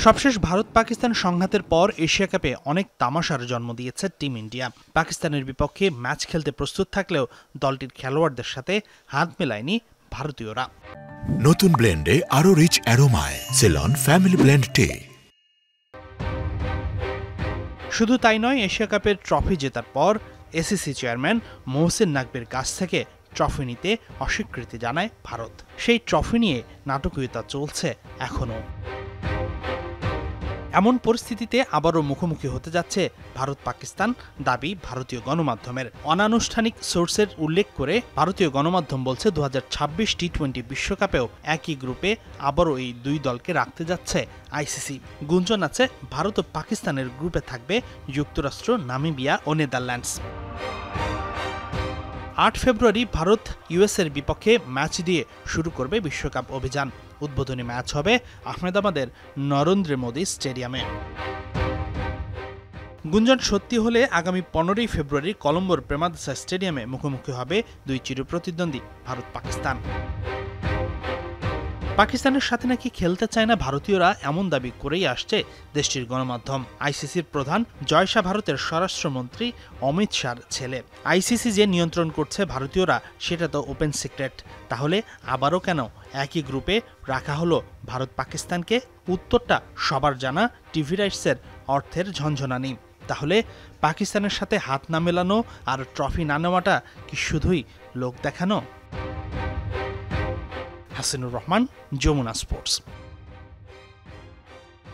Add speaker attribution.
Speaker 1: সবশেষ ভারত পাকিস্তান সংঘাতের পর এশিয়া কাপে অনেক তামাশার জন্ম দিয়েছে টিম ইন্ডিয়া। পাকিস্তানের বিপক্ষে ম্যাচ খেলতে প্রস্তুত থাকলেও দলটির খেলোয়াড়দের সাথে হাত মেলায়নি ভারতীয়রা।
Speaker 2: নতুন ব্লেন্ডে আরো রিচ অ্যারোমায় সেলন ফ্যামিলি ব্লেন্ড টে।
Speaker 1: শুধু তাই নয়, এশিয়া কাপের ট্রফি জেতার পর এসিসি চেয়ারম্যান মোহসিন নাকবির কাছ থেকে ট্রফি নিতে অস্বীকৃতি জানায় ভারত। সেই ট্রফি নিয়ে নাটকীয়তা চলছে এখনও। এমন পরিস্থিতিতে আবারও মুখোমুখি হতে যাচ্ছে ভারত পাকিস্তান, দাবি ভারতীয় গণমাধ্যমের। অনানুষ্ঠানিক সোর্সের উল্লেখ করে ভারতীয় গণমাধ্যম বলছে 2026 টি-20 বিশ্বকাপেও একই গ্রুপে আবারও এই দুই দলকে রাখতে যাচ্ছে আইসিসি। গুঞ্জন আছে ভারত ও পাকিস্তানের গ্রুপে থাকবে যুক্তরাষ্ট্র, নামিবিয়া ও নেদারল্যান্ডস। 8 ফেব্রুয়ারি ভারত ইউএসের বিপক্ষে ম্যাচ দিয়ে শুরু করবে বিশ্বকাপ অভিযান। উদ্বোধনী ম্যাচ হবে আহমেদাবাদের নরেন্দ্র মোদী স্টেডিয়ামে। গুঞ্জন সত্যি হলে আগামী 15 ফেব্রুয়ারি কলম্বোর প্রেমাদাসা স্টেডিয়ামে মুখোমুখি হবে দুই চিরপ্রতিদ্বন্দ্বী ভারত পাকিস্তান। পাকিস্তানের সাথে নাকি খেলতে চায় না ভারতীয়রা, এমন দাবি করেই আসছে দেশটির গণমাধ্যম। আইসিসির প্রধান জয় শাহ ভারতের স্বরাষ্ট্রমন্ত্রী অমিত শাহর ছেলে। আইসিসি যে নিয়ন্ত্রণ করছে ভারতীয়রা, সেটা তো ওপেন সিক্রেট। তাহলে আবারও কেন একই গ্রুপে রাখা হলো ভারত পাকিস্তানকে? উত্তরটা সবার জানা, টিভি রাইটসের অর্থের ঝনঝনানি। তাহলে পাকিস্তানের সাথে হাত না মেলানো আর ট্রফি না নেওয়াটা কি শুধুই লোক দেখানো? হাসিনুর রহমান, যমুনা স্পোর্টস।